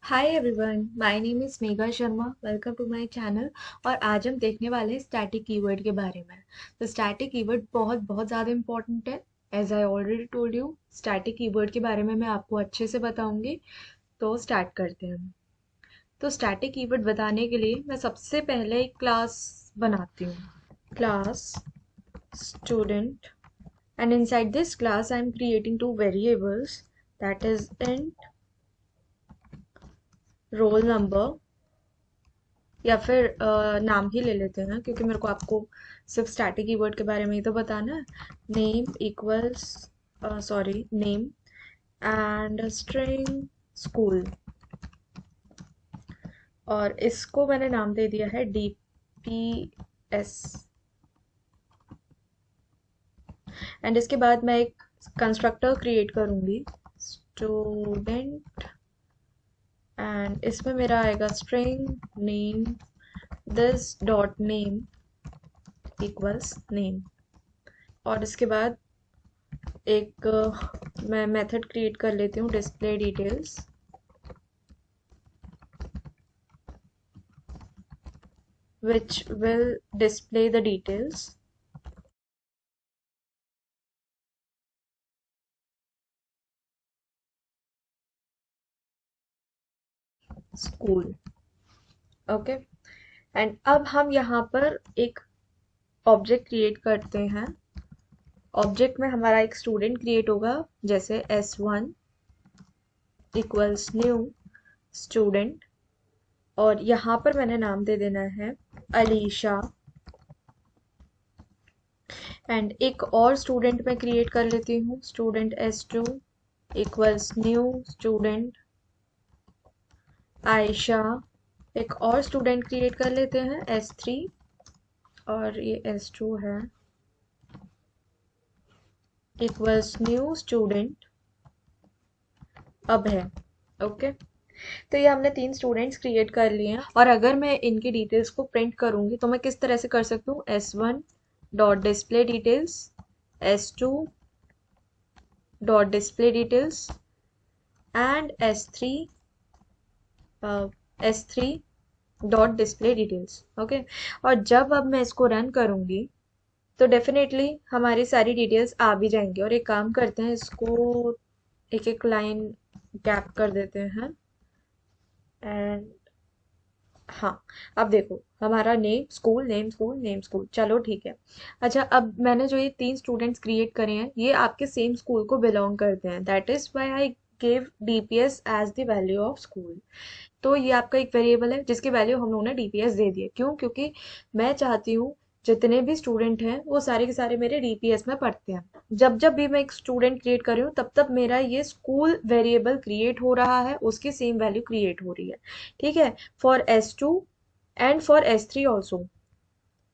Hi everyone, my name is Megha Sharma. Welcome to my channel. और आज हम देखने वाले हैं स्टैटिक कीवर्ड के बारे में। तो स्टैटिक कीवर्ड बहुत बहुत ज़्यादा इंपॉर्टेंट है। As I already told you, static keyword के बारे में मैं आपको अच्छे से बताऊंगी। तो स्टार्ट करते हैं हम। तो स्टैटिक कीवर्ड बताने के लिए मैं सबसे पहले एक क्लास बनाती हूँ। Class student, and inside this class I am creating two variables, that is int roll number, या फिर नाम ही ले लेते हैं क्योंकि मेरे को आपको सिर्फ स्टैटिक कीवर्ड के बारे में ही तो बताना है। Name equals, sorry, name and string school, और इसको मैंने नाम दे दिया है DPS। एंड इसके बाद मैं एक कंस्ट्रक्टर क्रिएट करूंगी, स्टूडेंट, एंड इसमें मेरा आएगा string name, this dot name equals name. और इसके बाद एक मैं मेथड क्रिएट कर लेती हूँ, display details, which will display the details। School, okay. And अब हम यहाँ पर एक ऑब्जेक्ट क्रिएट करते हैं। ऑब्जेक्ट में हमारा एक स्टूडेंट क्रिएट होगा, जैसे S1 इक्वल्स न्यू स्टूडेंट, और यहाँ पर मैंने नाम दे देना है अलीशा। एंड एक और स्टूडेंट मैं क्रिएट कर लेती हूँ, student S2 equals new student Ayesha. एक और स्टूडेंट क्रिएट कर लेते हैं S3, और ये S2 है, इक्वल्स न्यू स्टूडेंट अभय। ओके, तो ये हमने तीन स्टूडेंट्स क्रिएट कर लिए हैं। और अगर मैं इनकी डिटेल्स को प्रिंट करूंगी तो मैं किस तरह से कर सकती हूँ, S1 dot display details, S2 dot display details and S3 dot display details. Okay, और जब अब मैं इसको रन करूंगी तो डेफिनेटली हमारी सारी डिटेल्स आ भी जाएंगी। और एक काम करते हैं, इसको एक एक लाइन गैप कर देते हैं। एंड हाँ, अब देखो हमारा name school, name school, name school, चलो ठीक है। अच्छा, अब मैंने जो ये तीन स्टूडेंट्स क्रिएट करे हैं ये आपके सेम स्कूल को बिलोंग करते हैं, that is why I give DPS as the value of school. तो ये आपका एक वेरिएबल है जिसकी वैल्यू हम लोगों ने DPS दे दी है। क्यों? क्योंकि मैं चाहती हूँ जितने भी स्टूडेंट हैं वो सारे के सारे मेरे DPS में पढ़ते हैं। जब जब भी मैं एक स्टूडेंट क्रिएट कर रही हूँ तब तब मेरा ये स्कूल वेरिएबल क्रिएट हो रहा है, उसकी सेम वैल्यू क्रिएट हो रही है। ठीक है, for S2 and for S3 also.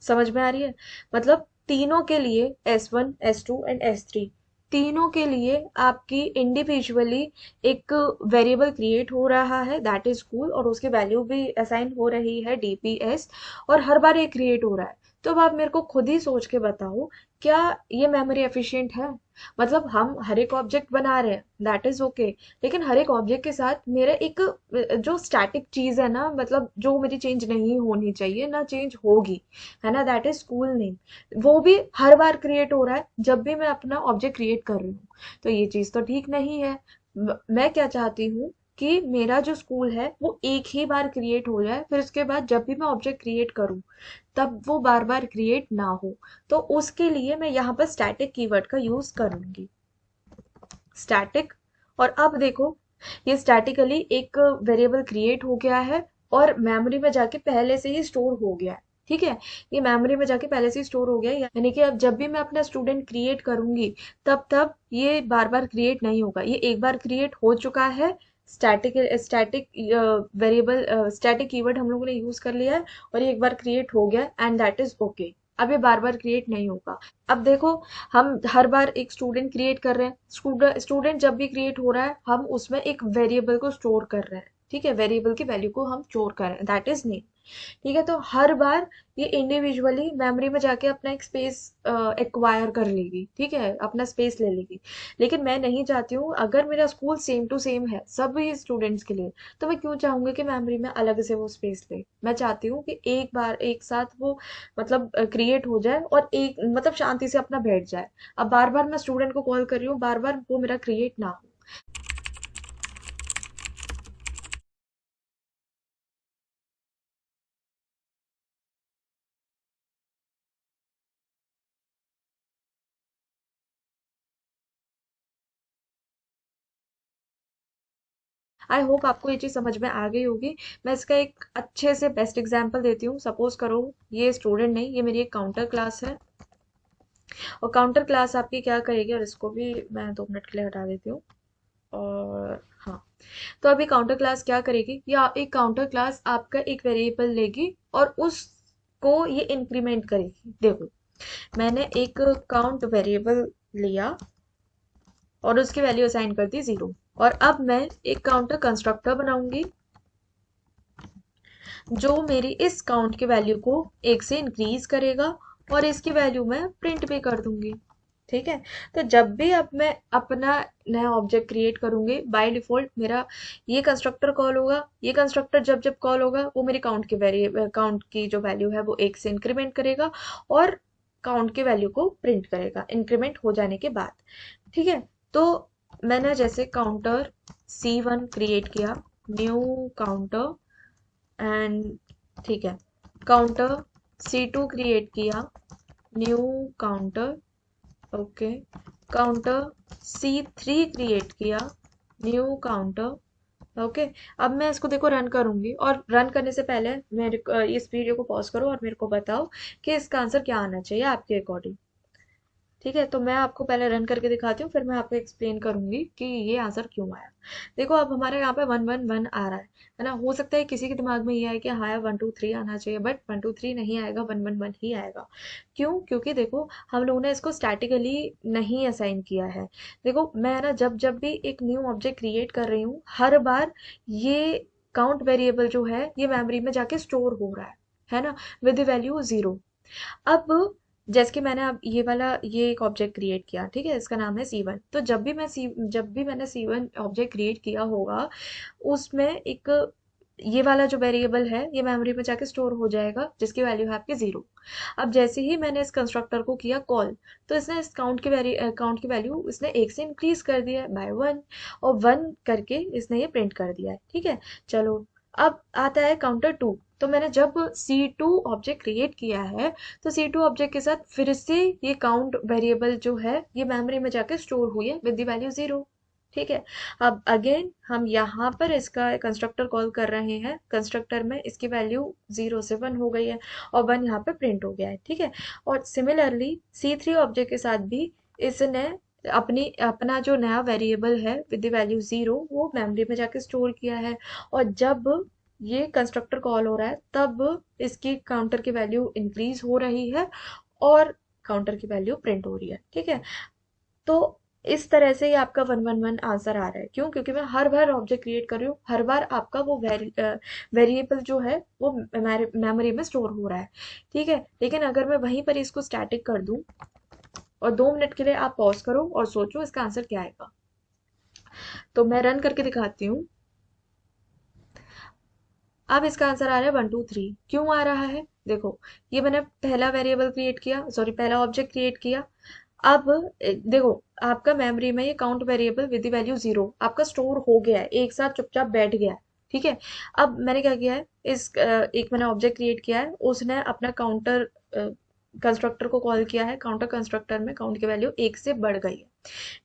समझ में आ रही है? मतलब तीनों के लिए, S1 S2 एंड S3, तीनों के लिए आपकी इंडिविजुअली एक वेरिएबल क्रिएट हो रहा है, दैट इज स्कूल, और उसकी वैल्यू भी असाइन हो रही है DPS, और हर बार ये क्रिएट हो रहा है। तो अब आप मेरे को खुद ही सोच के बताओ, क्या ये मेमोरी एफिशिएंट है? मतलब हम हर एक ऑब्जेक्ट बना रहे हैं, दैट इज ओके, लेकिन हर एक ऑब्जेक्ट के साथ मेरा एक जो स्टैटिक चीज है ना, मतलब जो मेरी चेंज नहीं होनी चाहिए ना चेंज होगी, है ना, दैट इज स्कूल नेम, वो भी हर बार क्रिएट हो रहा है जब भी मैं अपना ऑब्जेक्ट क्रिएट कर रही हूँ। तो ये चीज तो ठीक नहीं है। मैं क्या चाहती हूँ कि मेरा जो स्कूल है वो एक ही बार क्रिएट हो जाए, फिर उसके बाद जब भी मैं ऑब्जेक्ट क्रिएट करूँ तब वो बार बार क्रिएट ना हो। तो उसके लिए मैं यहाँ पर स्टैटिक कीवर्ड का यूज करूंगी, स्टैटिक। और अब देखो, ये स्टैटिकली एक वेरिएबल क्रिएट हो गया है और मेमोरी में जाके पहले से ही स्टोर हो गया है। ठीक है, ये मेमोरी में जाके पहले से ही स्टोर हो गया है, यानी कि अब जब भी मैं अपना स्टूडेंट क्रिएट करूंगी तब तब ये बार बार क्रिएट नहीं होगा, ये एक बार क्रिएट हो चुका है। Static static variable static keyword हम लोगों ने यूज कर लिया है और ये एक बार क्रिएट हो गया एंड दैट इज ओके। अब ये बार बार क्रिएट नहीं होगा। अब देखो, हम हर बार एक स्टूडेंट क्रिएट कर रहे हैं, स्टूडेंट जब भी क्रिएट हो रहा है हम उसमें एक वेरिएबल को स्टोर कर रहे हैं। ठीक है, वेरिएबल की वैल्यू को हम स्टोर करें, दैट इज नेम। ठीक है, तो हर बार ये इंडिविजुअली मेमोरी में जाके अपना एक स्पेस एक्वायर कर लेगी, ठीक है, अपना स्पेस ले लेगी। लेकिन मैं नहीं चाहती हूँ, अगर मेरा स्कूल सेम टू सेम है सभी स्टूडेंट्स के लिए, तो मैं क्यों चाहूंगी कि मेमोरी में अलग से वो स्पेस ले। मैं चाहती हूँ कि एक बार एक साथ वो मतलब क्रिएट हो जाए और एक मतलब शांति से अपना बैठ जाए। अब बार बार मैं स्टूडेंट को कॉल कर रही हूँ, बार बार वो मेरा क्रिएट ना हो। आई होप आपको ये चीज़ समझ में आ गई होगी। मैं इसका एक अच्छे से बेस्ट एग्जांपल देती हूँ। सपोज करो ये स्टूडेंट नहीं, ये मेरी एक काउंटर क्लास है, और काउंटर क्लास आपकी क्या करेगी, और इसको भी मैं 2 मिनट के लिए हटा देती हूँ। और हाँ, तो अभी काउंटर क्लास क्या करेगी, या एक काउंटर क्लास आपका एक वेरिएबल लेगी और उसको ये इंक्रीमेंट करेगी। देखो, मैंने एक काउंट वेरिएबल लिया और उसकी वैल्यू असाइन कर दी 0, और अब मैं एक काउंटर कंस्ट्रक्टर बनाऊंगी जो मेरी इस काउंट की वैल्यू को 1 से इंक्रीज करेगा, और इसकी वैल्यू मैं प्रिंट भी कर दूंगी। ठीक है, तो जब भी अब मैं अपना नया ऑब्जेक्ट क्रिएट करूंगी, बाय डिफॉल्ट मेरा ये कंस्ट्रक्टर कॉल होगा। ये कंस्ट्रक्टर जब जब कॉल होगा वो मेरी काउंट की जो वैल्यू है वो 1 से इंक्रीमेंट करेगा, और काउंट की वैल्यू को प्रिंट करेगा इंक्रीमेंट हो जाने के बाद। ठीक है, तो मैंने जैसे काउंटर C1 क्रिएट किया, न्यू काउंटर, एंड ठीक है, काउंटर C2 क्रिएट किया, new counter, okay, counter C3 create किया, न्यू काउंटर, ओके। अब मैं इसको देखो रन करूंगी, और रन करने से पहले मेरे इस वीडियो को पॉज करो और मेरे को बताओ कि इसका आंसर क्या आना चाहिए आपके अकॉर्डिंग। ठीक है, तो मैं आपको पहले रन करके दिखाती हूँ, फिर मैं आपको एक्सप्लेन करूंगी कि ये आंसर क्यों आया। देखो, अब हमारे यहाँ पे 1 1 1 आ रहा है ना। हो सकता है किसी के दिमाग में ये आए कि हाँ 1 2 3 आना चाहिए, बट 1 2 3 नहीं आएगा, 1 1 1 ही आएगा। क्यों? क्योंकि देखो, हम लोगों ने इसको स्टैटिकली नहीं असाइन किया है। देखो, मैं ना जब जब भी एक न्यू ऑब्जेक्ट क्रिएट कर रही हूँ, हर बार ये काउंट वेरिएबल जो है ये मेमोरी में जाके स्टोर हो रहा है ना, विद वैल्यू 0। अब जैसे कि मैंने अब ये एक ऑब्जेक्ट क्रिएट किया, ठीक है, इसका नाम है C1। तो जब भी मैंने C1 ऑब्जेक्ट क्रिएट किया होगा, उसमें एक ये वाला जो वेरिएबल है ये मेमोरी में जाके स्टोर हो जाएगा, जिसकी वैल्यू है आपकी 0। अब जैसे ही मैंने इस कंस्ट्रक्टर को किया कॉल, तो इसने इस काउंट की वैल्यू इसने 1 से इंक्रीज कर दिया है बाय 1, और 1 करके इसने ये प्रिंट कर दिया है। ठीक है, चलो, अब आता है काउंटर 2। तो मैंने जब C2 ऑब्जेक्ट क्रिएट किया है, तो C2 ऑब्जेक्ट के साथ फिर से ये काउंट वेरिएबल जो है ये मेमोरी में जाके स्टोर हुई है विद द वैल्यू 0। ठीक है, अब अगेन हम यहाँ पर इसका कंस्ट्रक्टर कॉल कर रहे हैं, कंस्ट्रक्टर में इसकी वैल्यू 0 से 1 हो गई है, और 1 यहाँ पे प्रिंट हो गया है। ठीक है, और सिमिलरली C3 ऑब्जेक्ट के साथ भी इसने अपना जो नया वेरिएबल है विद द वैल्यू 0 वो मेमोरी में जाके स्टोर किया है, और जब ये कंस्ट्रक्टर कॉल हो रहा है तब इसकी काउंटर की वैल्यू इंक्रीज हो रही है, और काउंटर की वैल्यू प्रिंट हो रही है। ठीक है, तो इस तरह से ये आपका 1 1 1 आंसर आ रहा है। क्यों? क्योंकि मैं हर बार ऑब्जेक्ट क्रिएट कर रही हूँ, हर बार आपका वो वेरिएबल जो है वो मेमोरी में स्टोर हो रहा है। ठीक है, लेकिन अगर मैं वहीं पर इसको स्टैटिक कर दूं, और 2 मिनट के लिए आप पॉज करो और सोचो इसका आंसर क्या आएगा, तो मैं रन करके दिखाती हूँ। अब इसका आंसर आ रहा है 1 2 3। क्यों आ रहा है? देखो, ये मैंने पहला वेरिएबल क्रिएट किया, सॉरी पहला ऑब्जेक्ट क्रिएट किया। अब देखो, आपका मेमोरी में ये काउंट वेरिएबल विद वैल्यू 0 आपका स्टोर हो गया है, एक साथ चुपचाप बैठ गया है। ठीक है, अब मैंने क्या किया है, एक मैंने ऑब्जेक्ट क्रिएट किया है, उसने अपना काउंटर कंस्ट्रक्टर को कॉल किया है, काउंटर कंस्ट्रक्टर में काउंट की वैल्यू 1 से बढ़ गई है।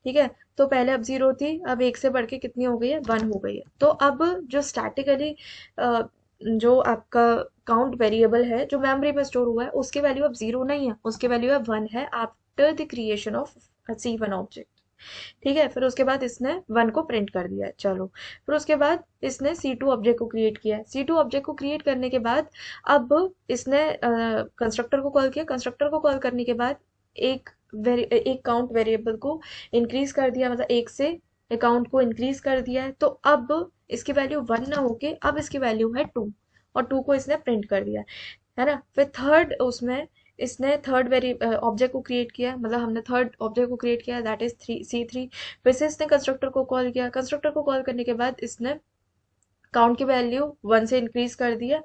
ठीक है, तो पहले अब 0 थी, अब 1 से बढ़ के कितनी हो गई है, 1 हो गई है। तो अब जो स्टैटिकली जो आपका काउंट वेरिएबल है जो मेमोरी में स्टोर हुआ है, उसकी वैल्यू अब 0 नहीं है, उसकी वैल्यू अब 1 है after the creation of C1 object. ठीक है, फिर उसके बाद इसने 1 को प्रिंट कर दिया है। चलो, फिर उसके बाद इसने C2 ऑब्जेक्ट को क्रिएट किया है। C2 ऑब्जेक्ट को क्रिएट करने के बाद अब इसने कंस्ट्रक्टर को कॉल किया, कंस्ट्रक्टर को कॉल करने के बाद एक एक काउंट वेरिएबल को इंक्रीज कर दिया, मतलब 1 से अकाउंट को इंक्रीज कर दिया है, तो अब इसकी वैल्यू 1 ना होके अब इसकी वैल्यू है 2, और 2 को इसने प्रिंट कर दिया है ना। फिर थर्ड उसमें इसने थर्ड वेरी ऑब्जेक्ट को क्रिएट किया, मतलब हमने थर्ड ऑब्जेक्ट को क्रिएट किया, दैट इज C3। फिर से इसने कंस्ट्रक्टर को कॉल किया, कंस्ट्रक्टर को कॉल करने के बाद इसने काउंट की वैल्यू 1 से इंक्रीज कर दिया।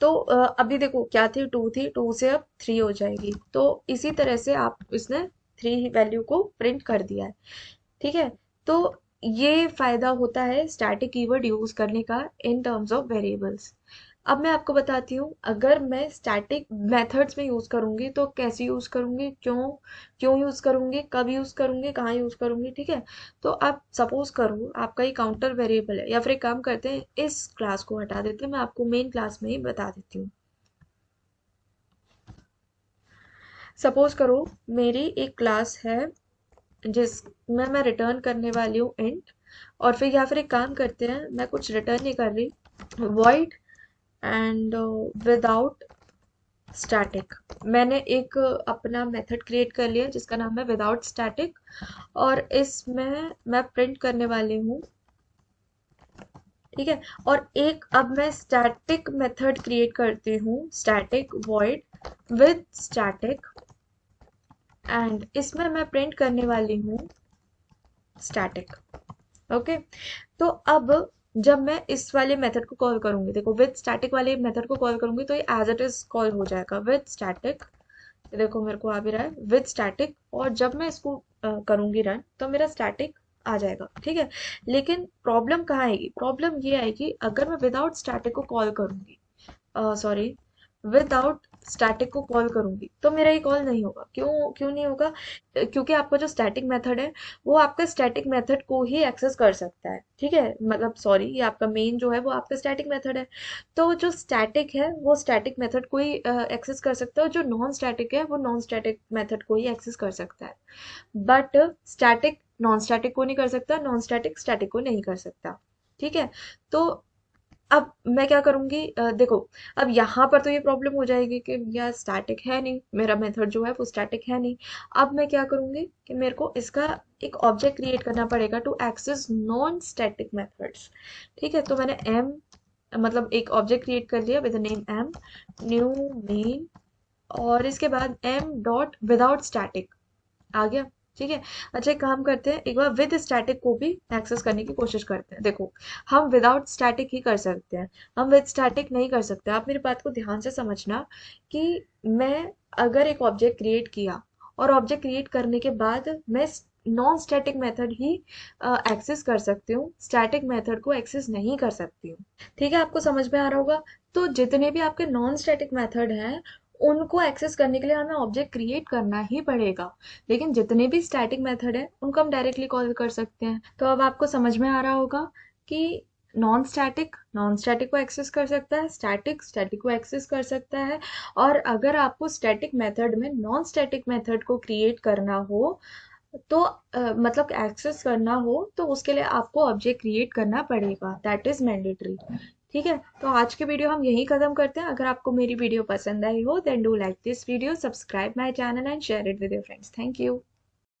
तो अभी देखो क्या थी, 2 थी, 2 से अब 3 हो जाएगी। तो इसी तरह से आप इसने 3 वैल्यू को प्रिंट कर दिया है। ठीक है। तो ये फायदा होता है स्टैटिक कीवर्ड यूज करने का इन टर्म्स ऑफ वेरिएबल्स। अब मैं आपको बताती हूँ, अगर मैं स्टैटिक मेथड्स में यूज करूंगी तो कैसे यूज करूंगी, क्यों क्यों यूज करूंगी, कब यूज करूंगी, कहाँ यूज करूंगी। ठीक है। तो आप सपोज करो आपका ये काउंटर वेरिएबल है, या फिर एक काम करते हैं, इस क्लास को हटा देते हैं, मैं आपको मेन क्लास में ही बता देती हूँ। सपोज करो मेरी एक क्लास है जिसमें मैं रिटर्न करने वाली हूँ इंट, और फिर या फिर एक काम करते हैं, मैं कुछ रिटर्न नहीं कर रही, void एंड विदाउट स्टैटिक। मैंने एक अपना मेथड क्रिएट कर लिया जिसका नाम है विदाउट स्टैटिक, और इसमें मैं प्रिंट करने वाली हूँ। ठीक है। और एक अब मैं स्टैटिक मेथड क्रिएट करती हूँ, static void with static, and इसमें मैं प्रिंट करने वाली हूँ स्टैटिक। ओके। तो अब जब मैं इस वाले मेथड को कॉल करूंगी, देखो विद स्टैटिक वाले मेथड को कॉल करूंगी तो ये एज इट इज कॉल हो जाएगा विद स्टैटिक। देखो मेरे को आ भी रहा है विद स्टैटिक, और जब मैं इसको करूंगी रन तो मेरा स्टैटिक आ जाएगा। ठीक है। लेकिन प्रॉब्लम कहाँ आएगी, प्रॉब्लम ये आएगी अगर मैं विदाउट स्टैटिक को कॉल करूंगी, सॉरी, विदाउट स्टैटिक को कॉल करूंगी तो मेरा ये कॉल नहीं होगा। क्यों क्यों नहीं होगा? क्योंकि आपका जो स्टैटिक मेथड है वो आपका स्टैटिक मेथड को ही एक्सेस कर सकता है। ठीक है, मतलब सॉरी, ये आपका मेन जो है वो आपका स्टैटिक मेथड है, तो जो स्टैटिक है वो स्टैटिक मेथड को ही एक्सेस कर सकता है, और जो नॉन स्टैटिक है वो नॉन स्टैटिक मेथड को ही एक्सेस कर सकता है। बट स्टैटिक नॉन स्टैटिक को नहीं कर सकता, नॉन स्टैटिक स्टैटिक को नहीं कर सकता। ठीक है। तो अब मैं क्या करूंगी, देखो अब यहाँ पर तो ये प्रॉब्लम हो जाएगी कि यार स्टैटिक है नहीं, मेरा मेथड जो है वो स्टैटिक है नहीं। अब मैं क्या करूंगी कि मेरे को इसका एक ऑब्जेक्ट क्रिएट करना पड़ेगा to access non static methods. ठीक है। तो मैंने एम, मतलब एक ऑब्जेक्ट क्रिएट कर लिया with name M, new main, और इसके बाद एम डॉट विदाउट स्टैटिक आ गया। ठीक है। अच्छा एक काम करते हैं, एक बार विद स्टैटिक को भी एक्सेस करने की कोशिश करते हैं। देखो हम विदाउट स्टैटिक ही कर सकते हैं, हम विद स्टैटिक नहीं कर सकते। आप मेरी बात को ध्यान से समझना कि मैं अगर एक ऑब्जेक्ट क्रिएट किया और ऑब्जेक्ट क्रिएट करने के बाद मैं नॉन स्टैटिक मेथड ही एक्सेस कर सकती हूँ, स्टैटिक मेथड को एक्सेस नहीं कर सकती हूँ। ठीक है, आपको समझ में आ रहा होगा। तो जितने भी आपके नॉन स्टैटिक मेथड हैं उनको एक्सेस करने के लिए हमें ऑब्जेक्ट क्रिएट करना ही पड़ेगा, लेकिन जितने भी स्टैटिक मेथड है उनको हम डायरेक्टली कॉल कर सकते हैं। तो अब आपको समझ में आ रहा होगा कि नॉन स्टैटिक को एक्सेस कर सकता है, स्टैटिक स्टैटिक को एक्सेस कर सकता है, और अगर आपको स्टैटिक मेथड में नॉन स्टैटिक मेथड को क्रिएट करना हो तो मतलब एक्सेस करना हो तो उसके लिए आपको ऑब्जेक्ट क्रिएट करना पड़ेगा, दैट इज मैंडेटरी। ठीक है। तो आज के वीडियो हम यही खत्म करते हैं। अगर आपको मेरी वीडियो पसंद आई हो then do like this video, subscribe my channel and share it with your friends. Thank you.